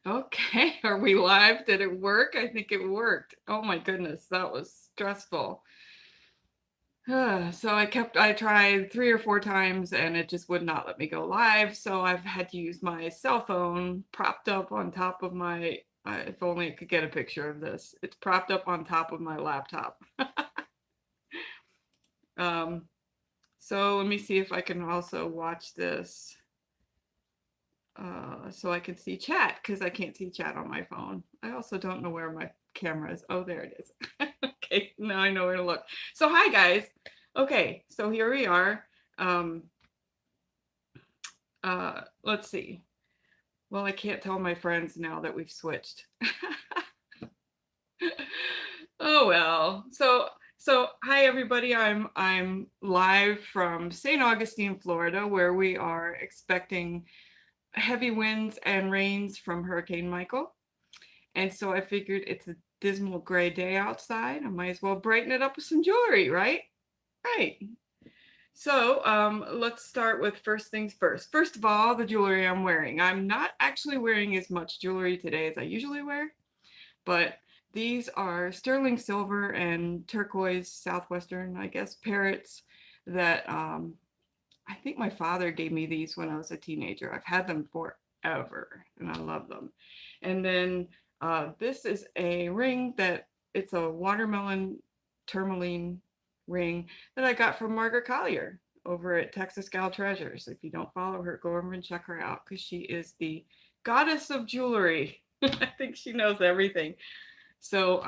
Okay, are we live? Did it work? I think it worked. Oh my goodness, that was stressful. So I tried 3 or 4 times and it just would not let me go live. So I've had to use my cell phone propped up on top of my, if only I could get a picture of this. It's propped up on top of my laptop. Um, so let me see if I can also watch this. So I can see chat because I can't see chat on my phone. I also don't know where my camera is. Oh, there it is. Okay, now I know where to look. So hi guys. Okay, so here we are. Um, let's see. Well, I can't tell my friends now that we've switched. Oh well. So hi everybody. I'm live from St. Augustine, Florida, where we are expecting heavy winds and rains from Hurricane Michael. And so I figured it's a dismal gray day outside. I might as well brighten it up with some jewelry, right? Right. So let's start with first things first. First of all, the jewelry I'm wearing. I'm not actually wearing as much jewelry today as I usually wear, but these are sterling silver and turquoise southwestern, I guess, parrots that I think my father gave me these when I was a teenager. I've had them forever and I love them. And then this is a ring that it's a watermelon tourmaline ring that I got from Margaret Collier over at Texas Gal Treasures. If you don't follow her, go over and check her out because she is the goddess of jewelry. I think she knows everything. So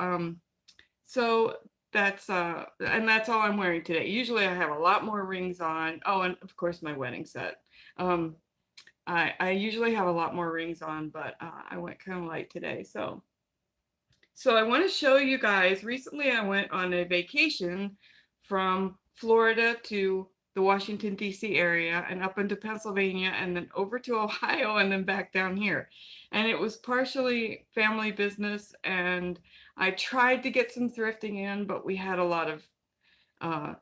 so and that's all I'm wearing today. Usually I have a lot more rings on. Oh, and of course my wedding set. Um, I usually have a lot more rings on, but I went kind of light today. So I want to show you guys. Recently I went on a vacation from Florida to the Washington D.C. area and up into Pennsylvania and then over to Ohio and then back down here. And it was partially family business and I tried to get some thrifting in, but we had a lot of uh,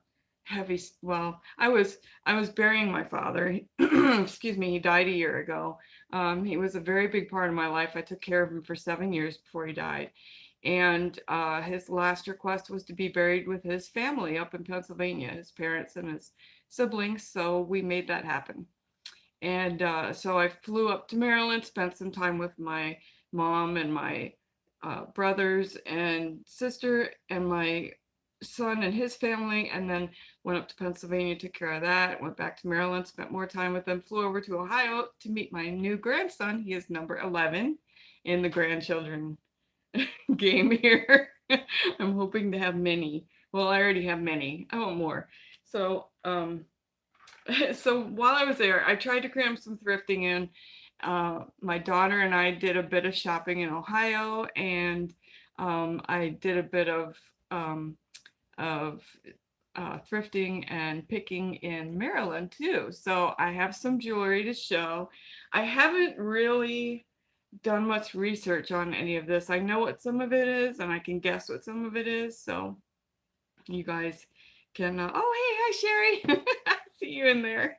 heavy. Well, I was burying my father. Excuse me. He died a year ago. He was a very big part of my life. I took care of him for 7 years before he died, and his last request was to be buried with his family up in Pennsylvania, his parents and his siblings. So we made that happen. And so I flew up to Maryland, spent some time with my mom and my brothers and sister and my son and his family, and then went up to Pennsylvania, took care of that, went back to Maryland, spent more time with them, flew over to Ohio to meet my new grandson. He is number 11 in the grandchildren game here. I'm hoping to have many. Well, I already have many. I want more. So, so while I was there, I tried to cram some thrifting in. My daughter and I did a bit of shopping in Ohio, and I did a bit of thrifting and picking in Maryland too. So I have some jewelry to show. I haven't really done much research on any of this. I know what some of it is, and I can guess what some of it is. So you guys can. Oh, hey, hi Sherry. I see you in there.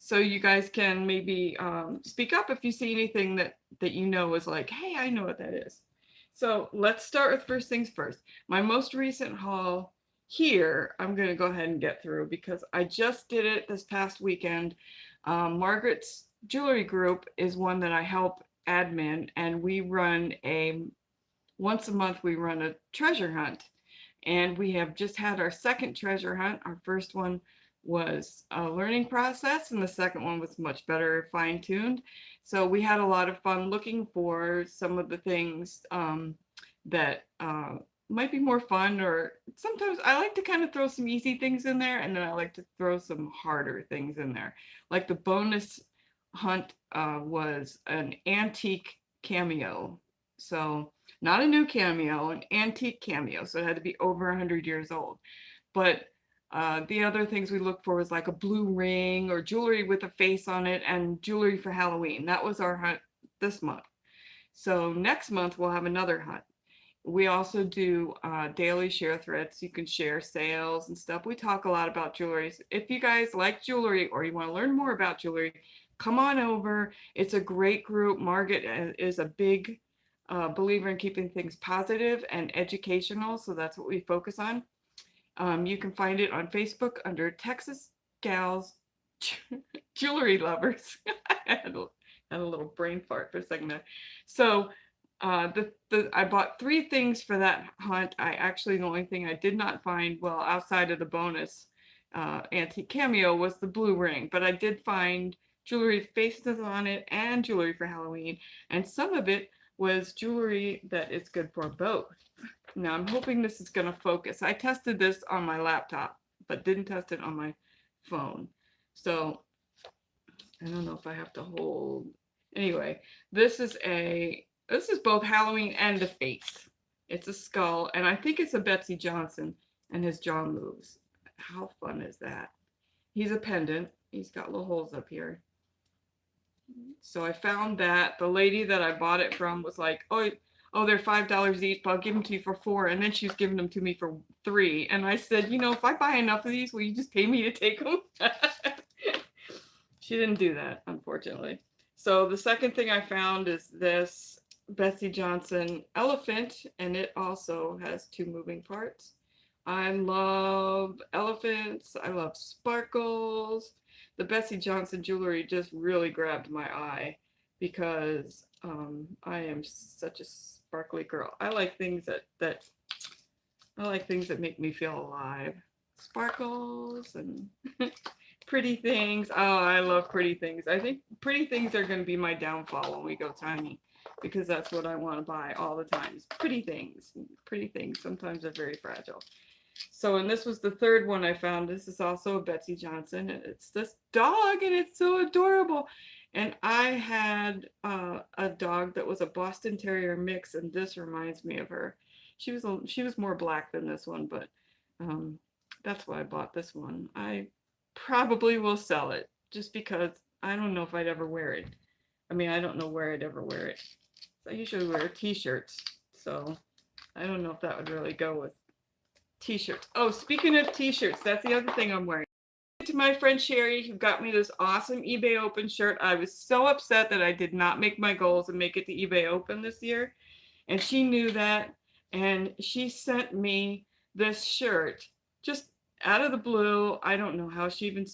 So you guys can maybe speak up if you see anything that you know is like, hey, I know what that is. So let's start with first things first. My most recent haul here, I'm going to go ahead and get through because I just did it this past weekend. Margaret's Jewelry Group is one that I help admin, and we run once a month we run a treasure hunt. And we have just had our second treasure hunt. Our first one was a learning process, and the second one was much better fine-tuned. So we had a lot of fun looking for some of the things that might be more fun, or sometimes I like to kind of throw some easy things in there, and then I like to throw some harder things in there. Like the bonus hunt was an antique cameo. So not a new cameo, an antique cameo. So it had to be over 100 years old. But the other things we looked for was like a blue ring or jewelry with a face on it and jewelry for Halloween. That was our hunt this month. So next month we'll have another hunt. We also do daily share threads. You can share sales and stuff. We talk a lot about jewelry. If you guys like jewelry or you want to learn more about jewelry, come on over. It's a great group. Margaret is a big believer in keeping things positive and educational, so that's what we focus on. You can find it on Facebook under Texas Gals Jewelry Lovers. I had a little brain fart for a second there. So I bought 3 things for that hunt. The only thing I did not find, well, outside of the bonus antique cameo, was the blue ring, but I did find jewelry with faces on it and jewelry for Halloween, and some of it was jewelry that is good for both. Now I'm hoping this is going to focus. I tested this on my laptop, but didn't test it on my phone. So I don't know if I have to hold. Anyway, this is both Halloween and the face. It's a skull, and I think it's a Betsey Johnson, and his jaw moves. How fun is that? He's a pendant. He's got little holes up here. So I found that. The lady that I bought it from was like, oh, they're $5 each, but I'll give them to you for $4. And then she was giving them to me for $3. And I said, if I buy enough of these, will you just pay me to take them? She didn't do that, unfortunately. So the second thing I found is this Betsey Johnson elephant, and it also has 2 moving parts. I love elephants. I love sparkles. The Betsey Johnson jewelry just really grabbed my eye because I am such a sparkly girl. I like things that make me feel alive. Sparkles and pretty things. Oh, I love pretty things. I think pretty things are going to be my downfall when we go tiny, because that's what I want to buy all the time. Is pretty things. Pretty things. Sometimes they're very fragile. So, and this was the third one I found. This is also a Betsey Johnson, and it's this dog, and it's so adorable. And I had a dog that was a Boston Terrier mix, and this reminds me of her. She was more black than this one, but that's why I bought this one. I probably will sell it just because I don't know if I'd ever wear it. I mean, I don't know where I'd ever wear it. I usually wear t-shirts, so I don't know if that would really go with t-shirts. Oh, speaking of t-shirts, that's the other thing I'm wearing. To my friend Sherry, who got me this awesome eBay Open shirt. I was so upset that I did not make my goals and make it to eBay Open this year, and she knew that, and she sent me this shirt just out of the blue. I don't know how she even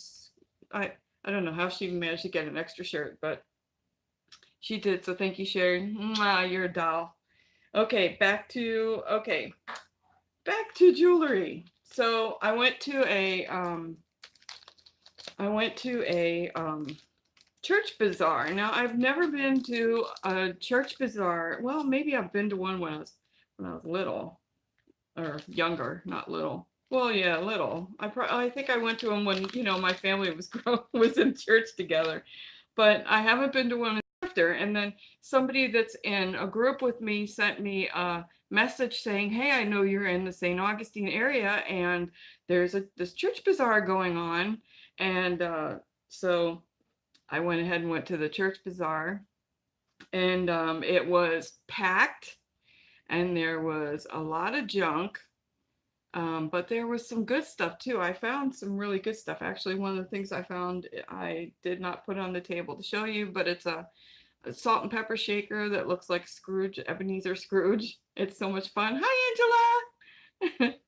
managed to get an extra shirt, but she did. So thank you, Sherry. Mwah, you're a doll. Okay, back to jewelry. So I went to a church bazaar. Now I've never been to a church bazaar. Well, maybe I've been to one when I was little, or younger, not little. Well, yeah, little. I think I went to them when my family was in church together, but I haven't been to one after. And then somebody that's in a group with me sent me a message saying, "Hey, I know you're in the St. Augustine area, and there's this church bazaar going on." And so I went ahead and went to the church bazaar, and it was packed, and there was a lot of junk. But there was some good stuff too. I found some really good stuff. Actually, one of the things I found I did not put on the table to show you, but it's a salt and pepper shaker that looks like Scrooge, Ebenezer Scrooge. It's so much fun. Hi, Angela.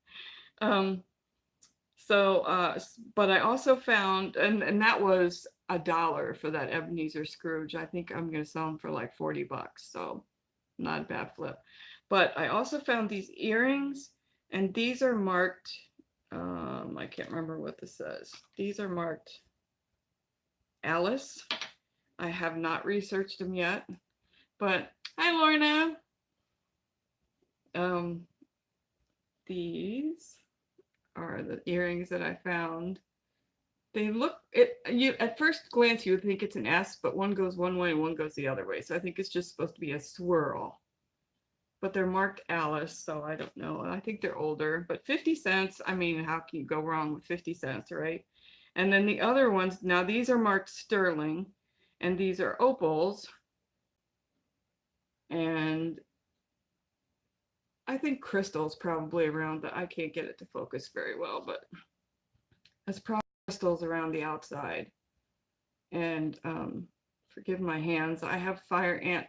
But I also found, and that was $1 for that Ebenezer Scrooge. I think I'm going to sell them for like $40, so not a bad flip. But I also found these earrings, and these are marked, I can't remember what this says. These are marked Alice. I have not researched them yet, but hi, Lorna. These are the earrings that I found. They look, at first glance you would think it's an S, but one goes one way and one goes the other way. So I think it's just supposed to be a swirl. But they're marked Alice, so I don't know. I think they're older, but 50 cents. I mean, how can you go wrong with 50 cents, right? And then the other ones, now these are marked sterling, and these are opals. And I think crystal's probably around, but I can't get it to focus very well, but it's probably crystals around the outside. And forgive my hands. I have fire ant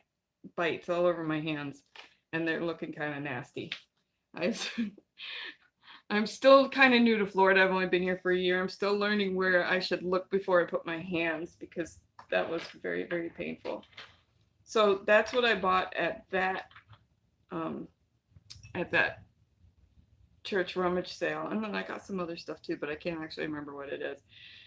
bites all over my hands, and they're looking kind of nasty. I I'm still kind of new to Florida. I've only been here for a year. I'm still learning where I should look before I put my hands, because that was very, very painful. So that's what I bought um, at that church rummage sale. And then I got some other stuff too, but I can't actually remember what it is.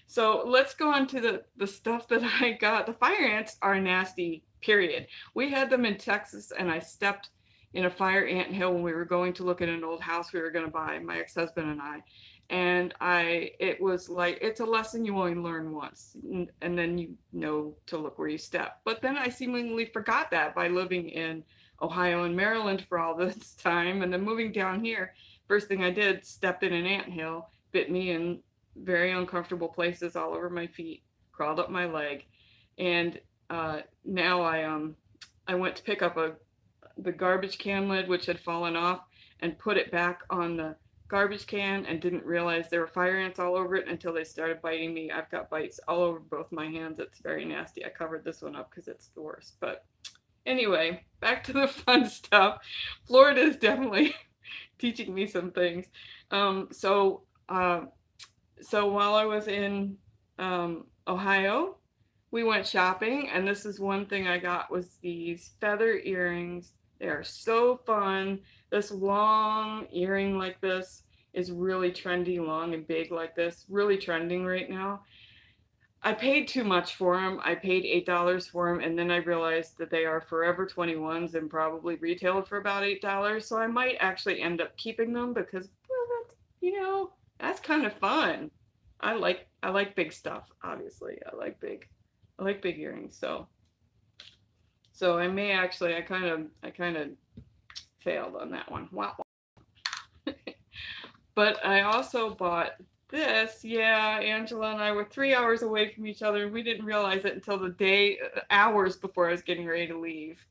So let's go on to the stuff that I got. The fire ants are nasty, period. We had them in Texas, and I stepped in a fire ant hill when we were going to look at an old house we were going to buy, my ex-husband and I. And it was like, it's a lesson you only learn once, and then you know to look where you step. But then I seemingly forgot that by living in Ohio and Maryland for all this time, and then moving down here. First thing I did, stepped in an anthill, bit me in very uncomfortable places all over my feet, crawled up my leg, and now I went to pick up the garbage can lid, which had fallen off, and put it back on the garbage can, and didn't realize there were fire ants all over it until they started biting me. I've got bites all over both my hands. It's very nasty. I covered this one up because it's the worst. But anyway, back to the fun stuff. Florida is definitely teaching me some things. So while I was in Ohio, we went shopping, and this is one thing I got, was these feather earrings. They are so fun. This long earring like this is really trendy, long and big like this, really trending right now. I paid too much for them. I paid $8 for them, and then I realized that they are Forever 21s and probably retailed for about $8. So I might actually end up keeping them because, well, that's kind of fun. I like big stuff. Obviously, I like big earrings. So I may actually, I kind of failed on that one. Wow. But I also bought this. Yeah, Angela and I were 3 hours away from each other, and we didn't realize it until hours before I was getting ready to leave.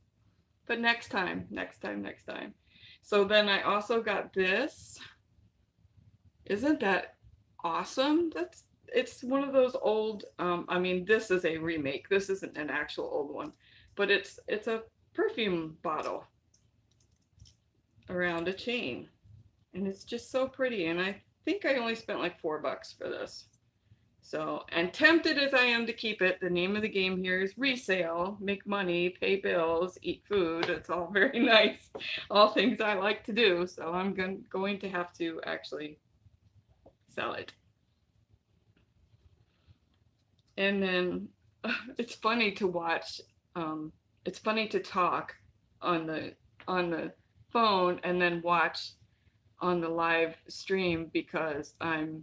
But next time. So then I also got this. Isn't that awesome? It's one of those old, this is a remake. This isn't an actual old one, but it's a perfume bottle around a chain, and it's just so pretty. And I think I only spent like $4 for this. So, and tempted as I am to keep it, the name of the game here is resale. Make money, pay bills, eat food. It's all very nice. All things I like to do. So I'm going to have to actually sell it. And then it's funny to watch. It's funny to talk on the phone and then watch on the live stream, because I'm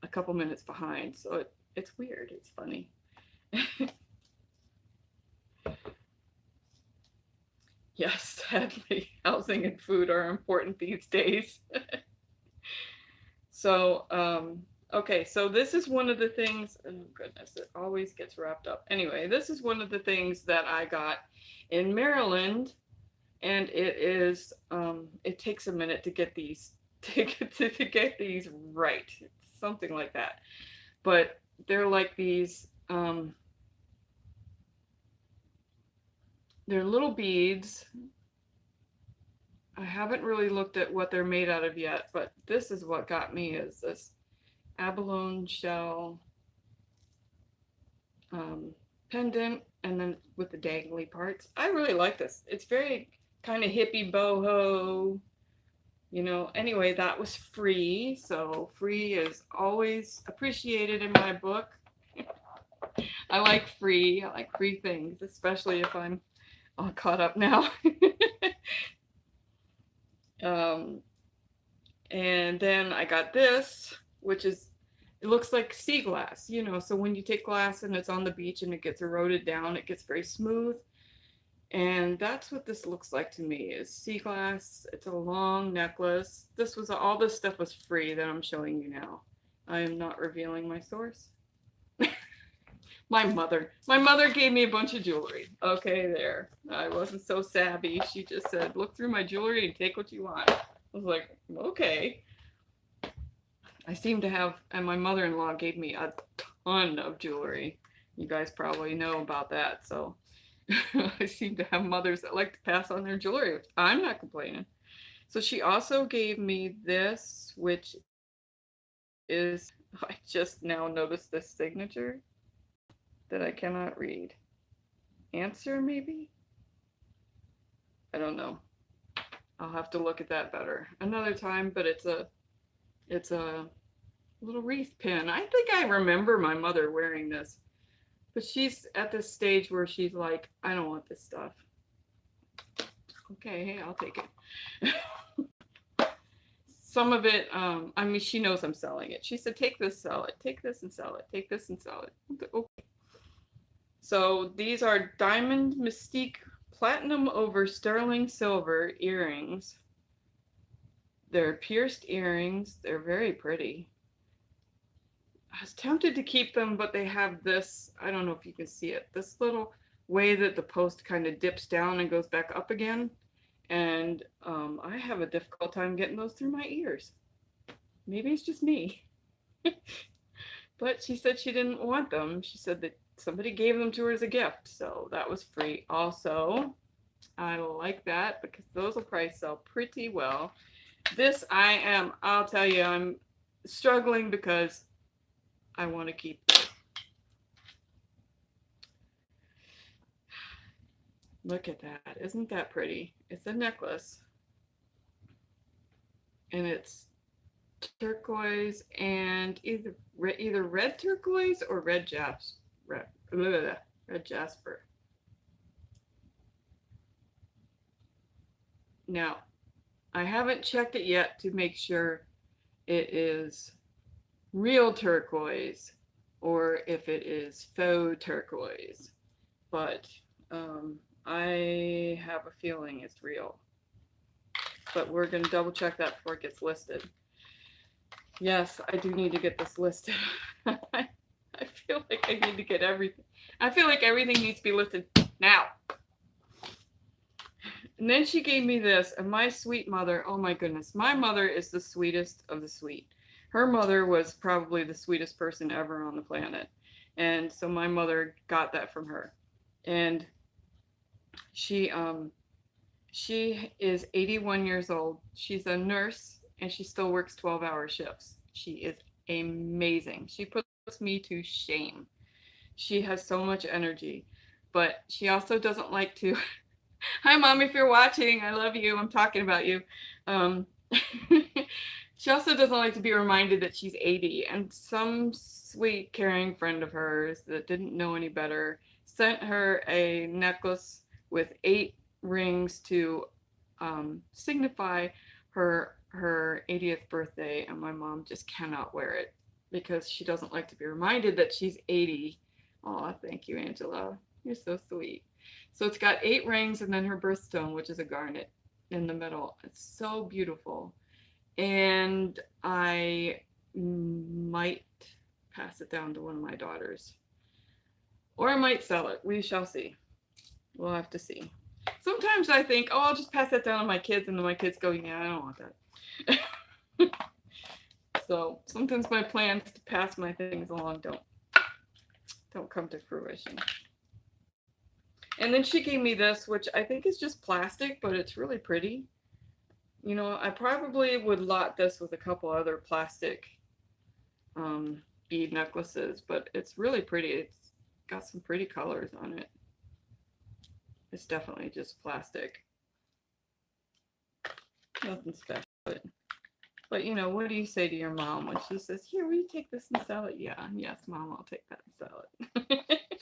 a couple minutes behind. So it's weird. It's funny. Yes, sadly, housing and food are important these days. So, okay, so this is one of the things, oh goodness, it always gets wrapped up. Anyway, this is one of the things that I got in Maryland, and it is, it takes a minute to get these, to get these right, something like that. But they're like these, they're little beads. I haven't really looked at what they're made out of yet, but this is what got me, is this abalone shell pendant, and then with the dangly parts. I really like this. It's very kind of hippie boho, Anyway, that was free, so free is always appreciated in my book. I like free things, especially if I'm all caught up now. And then I got this, which is, it looks like sea glass, so when you take glass and it's on the beach and it gets eroded down, it gets very smooth. And that's what this looks like to me, is sea glass. It's a long necklace. All this stuff was free that I'm showing you now. I am not revealing my source. My mother gave me a bunch of jewelry. Okay, there. I wasn't so savvy. She just said, look through my jewelry and take what you want. I was like, okay. I seem to have, and my mother-in-law gave me a ton of jewelry. You guys probably know about that. So I seem to have mothers that like to pass on their jewelry. I'm not complaining. So she also gave me this, which is, I just now noticed this signature that I cannot read. Answer, maybe? I don't know. I'll have to look at that better another time, but it's a little wreath pin. I think I remember my mother wearing this, but she's at this stage where she's like, I don't want this stuff. Okay, hey, I'll take it. Some of it, I mean, she knows I'm selling it. She said, take this, sell it. Take this and sell it. Take this and sell it. Okay. So these are diamond Mystique platinum over sterling silver earrings. They're pierced earrings. They're very pretty. I was tempted to keep them, but they have this, I don't know if you can see it, this little way that the post kind of dips down and goes back up again. And I have a difficult time getting those through my ears. Maybe it's just me. But she said she didn't want them. She said that somebody gave them to her as a gift. So that was free. Also, I like that because those will probably sell pretty well. This I'll tell you, I'm struggling because I want to keep this. Look at that. Isn't that pretty? It's a necklace. And it's turquoise and either red turquoise or red jasper. Now, I haven't checked it yet to make sure it is real turquoise or if it is faux turquoise, but I have a feeling it's real. But we're going to double check that before it gets listed. Yes, I do need to get this listed. I feel like I need to get everything. I feel like everything needs to be listed now. And then she gave me this, and my sweet mother, oh my goodness, my mother is the sweetest of the sweet. Her mother was probably the sweetest person ever on the planet. And so my mother got that from her. And she is 81 years old. She's a nurse and she still works 12-hour shifts. She is amazing. She puts me to shame. She has so much energy, but she also doesn't like to. Hi, Mom, if you're watching, I love you. I'm talking about you. She also doesn't like to be reminded that she's 80. And some sweet, caring friend of hers that didn't know any better sent her a necklace with 8 rings to signify her 80th birthday, and my mom just cannot wear it because she doesn't like to be reminded that she's 80. Oh, thank you, Angela. You're so sweet. So it's got 8 rings and then her birthstone, which is a garnet in the middle. It's so beautiful. And I might pass it down to one of my daughters. Or I might sell it. We shall see. We'll have to see. Sometimes I think, oh, I'll just pass that down to my kids, and then my kids go, yeah, I don't want that. So sometimes my plans to pass my things along don't come to fruition. And then she gave me this, which I think is just plastic, but it's really pretty. You know, I probably would lot this with a couple other plastic bead necklaces, but it's really pretty. It's got some pretty colors on it. It's definitely just plastic. Nothing special. But you know, what do you say to your mom when she says, here, will you take this and sell it? Yeah, yes, Mom, I'll take that and sell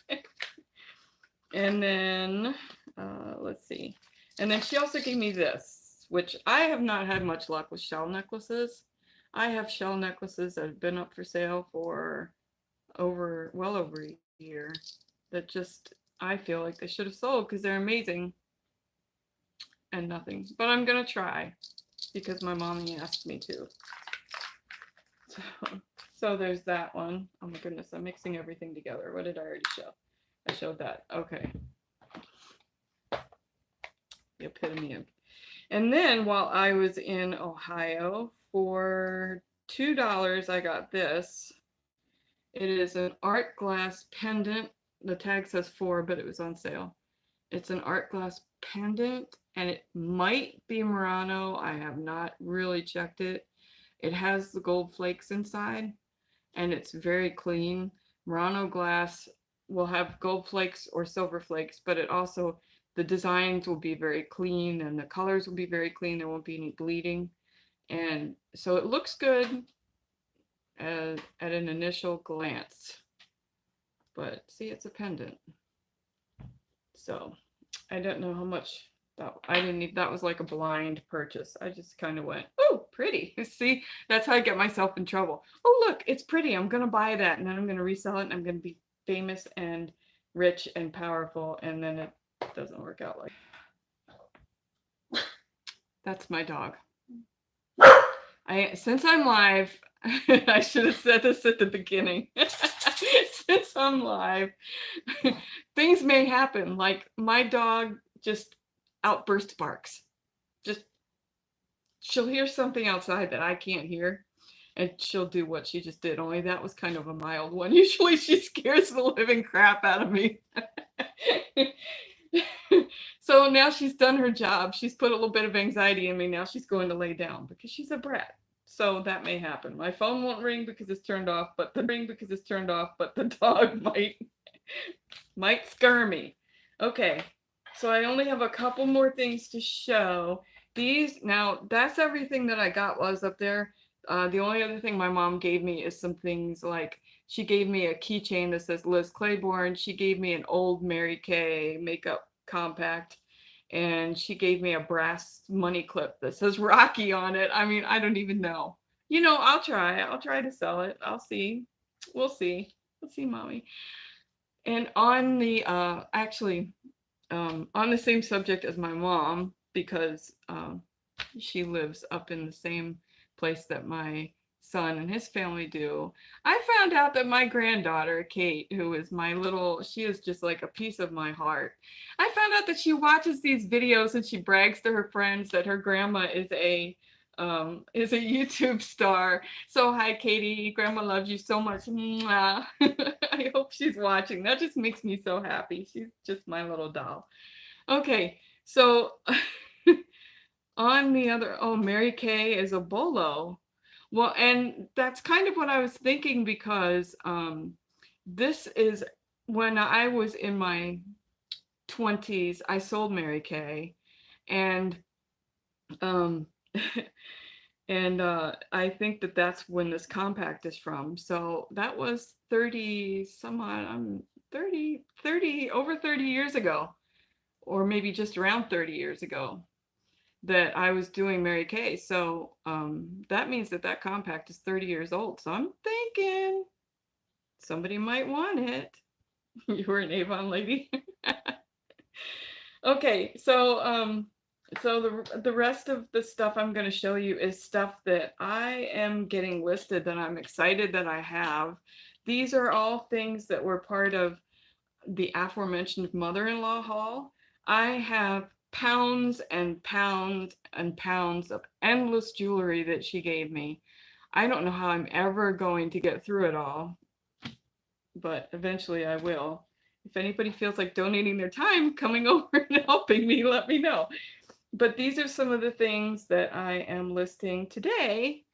it. And then, let's see. And then she also gave me this, which I have not had much luck with shell necklaces. I have shell necklaces that have been up for sale for well over a year that just, I feel like they should have sold because they're amazing and nothing. But I'm going to try because my mommy asked me to. So there's that one. Oh my goodness, I'm mixing everything together. What did I already show? I showed that. Okay. The epitome of. And then while I was in Ohio, for $2, I got this. It is an art glass pendant the tag says 4, but it was on sale. It's an art glass pendant, and it might be Murano. I have not really checked it. It has the gold flakes inside, and it's very clean. Murano glass will have gold flakes or silver flakes, but it also, the designs will be very clean and the colors will be very clean. There won't be any bleeding. And so it looks good at an initial glance. But see, it's a pendant. So I don't know how much that, I didn't need, that was like a blind purchase. I just kind of went, oh, pretty. See, that's how I get myself in trouble. Oh, look, it's pretty. I'm going to buy that, and then I'm going to resell it, and I'm going to be famous and rich and powerful. And then it doesn't work out like that. That's my dog. Since I'm live, I should have said this at the beginning. Since I'm live, things may happen. Like my dog just outburst barks. Just, she'll hear something outside that I can't hear, and she'll do what she just did. Only that was kind of a mild one. Usually she scares the living crap out of me. So now she's done her job. She's put a little bit of anxiety in me. Now she's going to lay down because she's a brat. So that may happen. My phone won't ring because it's turned off, but the dog might scare me. Okay, so I only have a couple more things to show. These, now that's everything that I got was up there. The only other thing my mom gave me is some things like, she gave me a keychain that says Liz Claiborne. She gave me an old Mary Kay makeup compact, and she gave me a brass money clip that says Rocky on it. I mean, I don't even know. You know, I'll try to sell it. I'll see. We'll see. Mommy. And on the on the same subject as my mom, because she lives up in the same place that my son and his family do, I found out that my granddaughter, Kate, who is my little, she is just like a piece of my heart. I found out that she watches these videos and she brags to her friends that her grandma is a YouTube star. So hi, Katie. Grandma loves you so much. Mwah. I hope she's watching. That just makes me so happy. She's just my little doll. Okay, so on the other, oh, Mary Kay is a bolo. Well, and that's kind of what I was thinking, because this is when I was in my 20s, I sold Mary Kay, and and I think that that's when this compact is from. So that was 30 some odd, 30 over 30 years ago, or maybe just around 30 years ago, that I was doing Mary Kay. So that means that that compact is 30 years old. So I'm thinking somebody might want it. You were an Avon lady. Okay, so so the rest of the stuff I'm going to show you is stuff that I am getting listed that I'm excited that I have. These are all things that were part of the aforementioned mother-in-law haul. I have pounds and pounds and pounds of endless jewelry that she gave me. I don't know how I'm ever going to get through it all, but eventually I will. If anybody feels like donating their time, coming over and helping me, let me know. But these are some of the things that I am listing today.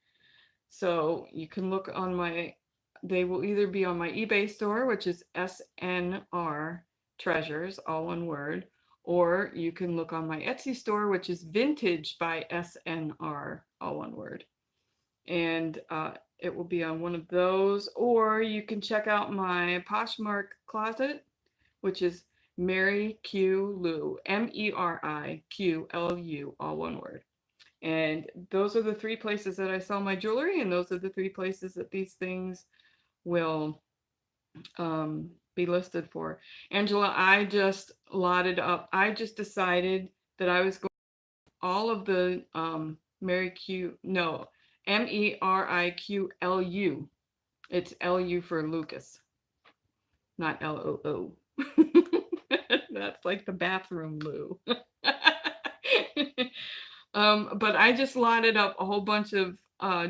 So you can look on my, they will either be on my eBay store, which is SNR Treasures, all one word, or you can look on my Etsy store, which is Vintage by SNR, all one word. And it will be on one of those, or you can check out my Poshmark closet, which is Mary Q Lou, MERIQLU, all one word. And those are the three places that I sell my jewelry, and those are the three places that these things will be listed for. Angela, I just lotted up. I just decided that I was going to all of the MERIQLU. It's LU for Lucas, not LOO. That's like the bathroom loo. But I just lotted up a whole bunch of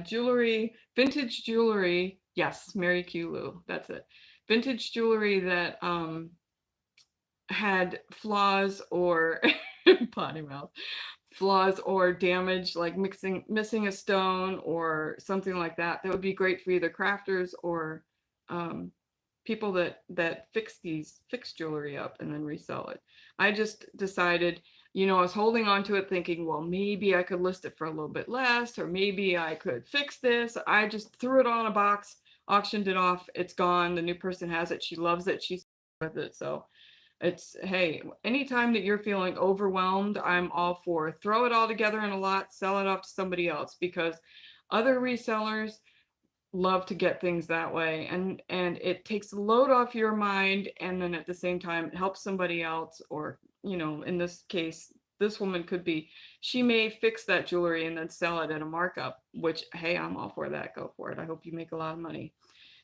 jewelry, vintage jewelry. Yes, Mary Q Lou, that's it. vintage jewelry that had flaws or potty mouth flaws or damage, like missing a stone or something like that. That would be great for either crafters or people that fix jewelry up and then resell it. I just decided, you know, I was holding on to it thinking, well, maybe I could list it for a little bit less, or maybe I could fix this. I just threw it all in a box, auctioned it off. It's gone. The new person has it. She loves it. She's with it. So it's, hey, anytime that you're feeling overwhelmed, I'm all for throw it all together in a lot, sell it off to somebody else, because other resellers love to get things that way, and it takes a load off your mind, and then at the same time it helps somebody else. Or, you know, in this case, this woman could be, she may fix that jewelry and then sell it at a markup, which, hey, I'm all for that. Go for it. I hope you make a lot of money.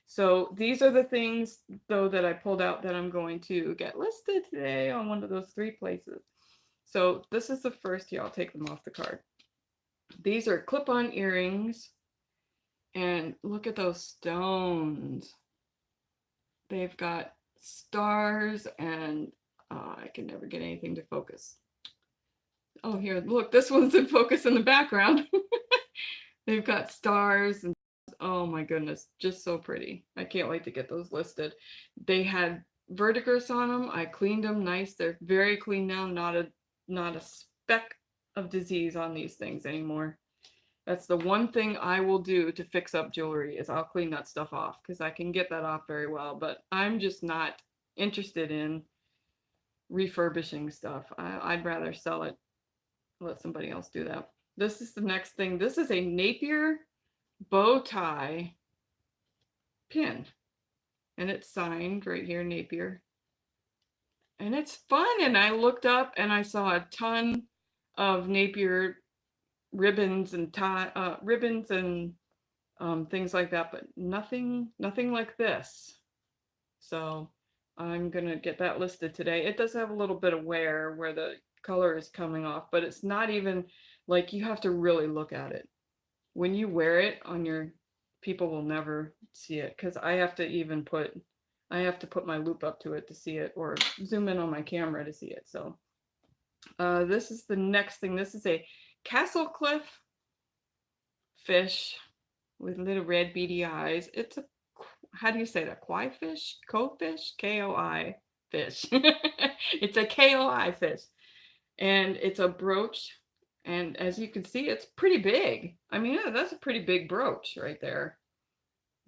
So these are the things, though, that I pulled out that I'm going to get listed today on one of those 3 places. So this is the first here. I'll take them off the card. These are clip-on earrings. And look at those stones. They've got stars and I can never get anything to focus. Oh, here, look, this one's in focus in the background. They've got stars and, oh my goodness, just so pretty. I can't wait to get those listed. They had verdigris on them. I cleaned them nice. They're very clean now. Not a speck of disease on these things anymore. That's the one thing I will do to fix up jewelry, is I'll clean that stuff off, because I can get that off very well, but I'm just not interested in refurbishing stuff. I'd rather sell it, let somebody else do that. This is the next thing. This is a Napier Bowtie Pin, and it's signed right here, Napier. And it's fun, and I looked up and I saw a ton of Napier ribbons and things like that, but nothing like this. So I'm gonna get that listed today. It does have a little bit of wear where the color is coming off, but it's not even like, you have to really look at it. When you wear it on your, people will never see it, because I have to put my loupe up to it to see it, or zoom in on my camera to see it. So this is the next thing. This is a Castle Cliff fish with little red beady eyes. It's a, how do you say that? Koi fish? Fish? K-O-I fish. It's a K-O-I fish. And it's a brooch. And as you can see, it's pretty big. I mean, yeah, that's a pretty big brooch right there.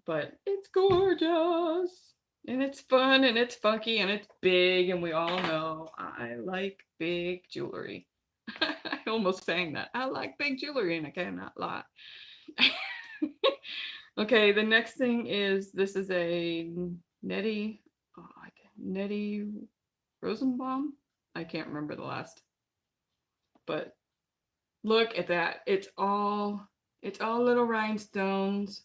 But it's gorgeous. And it's fun, and it's funky, and it's big. And we all know I like big jewelry. I almost sang that. I like big jewelry, and I cannot lie. Okay, the next thing is, this is a Nettie Rosenbaum. I can't remember the last. But look at that. It's all little rhinestones.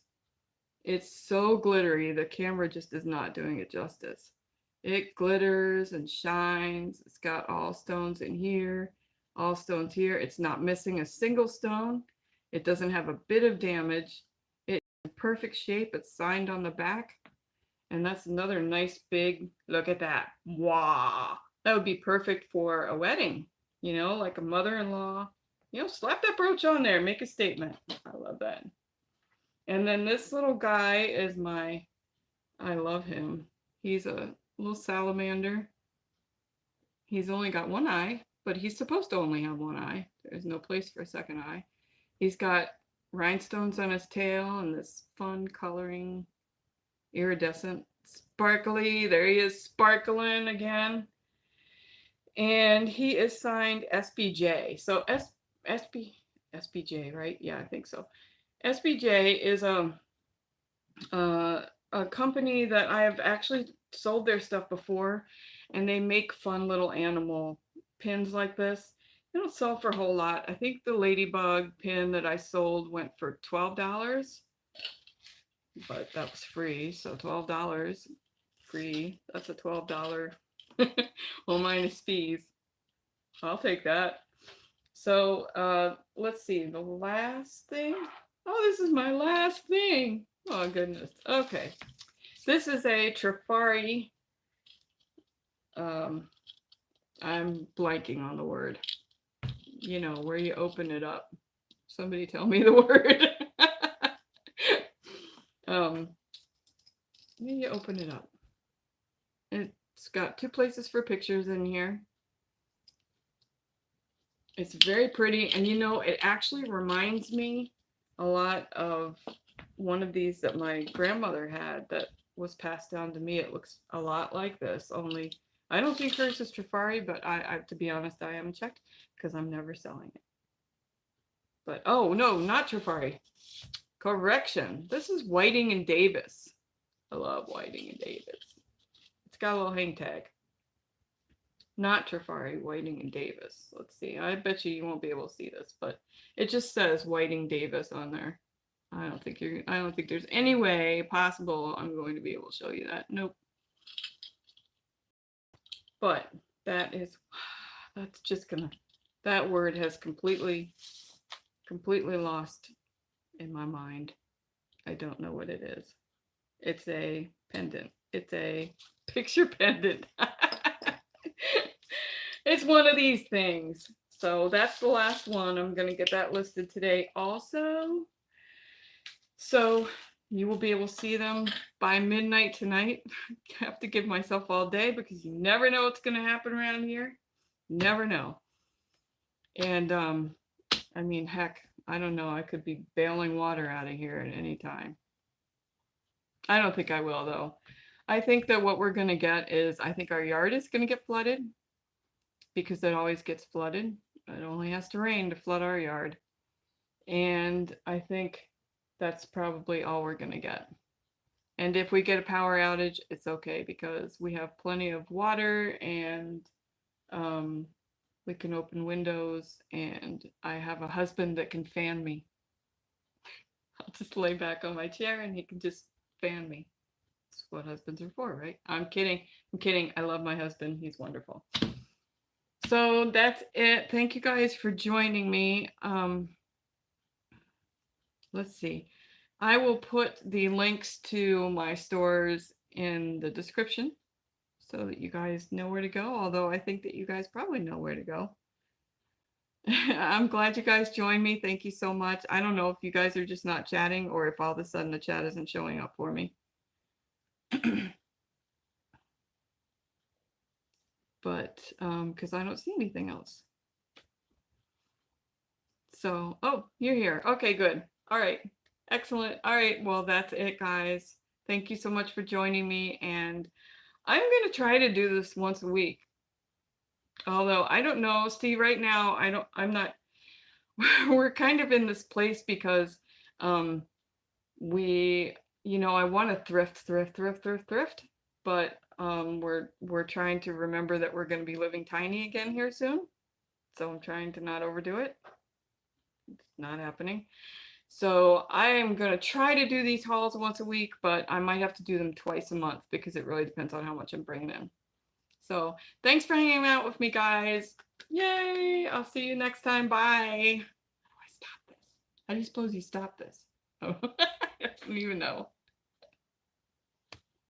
It's so glittery. The camera just is not doing it justice. It glitters and shines. It's got all stones in here, all stones here. It's not missing a single stone. It doesn't have a bit of damage. It's in perfect shape. It's signed on the back. And that's another nice big, look at that. Wow. That would be perfect for a wedding, you know, like a mother-in-law. You know, slap that brooch on there, make a statement. I love that. And then this little guy is I love him. He's a little salamander. He's only got one eye, but he's supposed to only have one eye. There's no place for a second eye. He's got rhinestones on his tail and this fun coloring, iridescent, sparkly. There he is, sparkling again. And he is signed SBJ. So SBJ, right? Yeah, I think so. SBJ is a company that I have actually sold their stuff before, and they make fun little animal pins like this. They don't sell for a whole lot. I think the ladybug pin that I sold went for $12, but that was free. So $12 free. That's a $12. Well, minus fees. I'll take that. So let's see, the last thing. Oh, this is my last thing. Oh, goodness. Okay. This is a Trifari. I'm blanking on the word. You know, where you open it up. Somebody tell me the word. Where you open it up. It's got 2 places for pictures in here. It's very pretty, and you know, it actually reminds me a lot of one of these that my grandmother had that was passed down to me. It looks a lot like this, only I don't think hers is Trifari, but I to be honest, I haven't checked because I'm never selling it. But oh no, not Trifari. Correction. This is Whiting and Davis. I love Whiting and Davis. It's got a little hang tag. Not Trifari, Whiting and Davis. Let's see. I bet you won't be able to see this, but it just says Whiting Davis on there. I don't think there's any way possible I'm going to be able to show you that. Nope. But that's just gonna, that word has completely lost in my mind. I don't know what it is. It's a pendant. It's a picture pendant. It's one of these things. So that's the last one. I'm going to get that listed today also. So you will be able to see them by midnight tonight. I have to give myself all day because you never know what's going to happen around here. Never know. And I mean, heck, I don't know. I could be bailing water out of here at any time. I don't think I will, though. I think that what we're going to get is, I think our yard is going to get flooded because it always gets flooded. It only has to rain to flood our yard. And I think that's probably all we're going to get. And if we get a power outage, it's okay because we have plenty of water and we can open windows, and I have a husband that can fan me. I'll just lay back on my chair and he can just fan me. That's what husbands are for, right? I'm kidding. I'm kidding. I love my husband. He's wonderful. So that's it. Thank you guys for joining me. Let's see. I will put the links to my stores in the description so that you guys know where to go, although I think that you guys probably know where to go. I'm glad you guys joined me. Thank you so much. I don't know if you guys are just not chatting or if all of a sudden the chat isn't showing up for me. But because I don't see anything else. So, oh, you're here. Okay, good. All right. Excellent. All right. Well, that's it, guys. Thank you so much for joining me. And I'm going to try to do this once a week. Although I don't know. See, right now, I'm not, we're kind of in this place because we, you know, I want to thrift, but we're trying to remember that we're going to be living tiny again here soon. So I'm trying to not overdo it. It's not happening. So I am going to try to do these hauls once a week, but I might have to do them twice a month because it really depends on how much I'm bringing in. So thanks for hanging out with me, guys. Yay! I'll see you next time. Bye. How do I stop this? How do you suppose you stop this? Oh, I don't even know.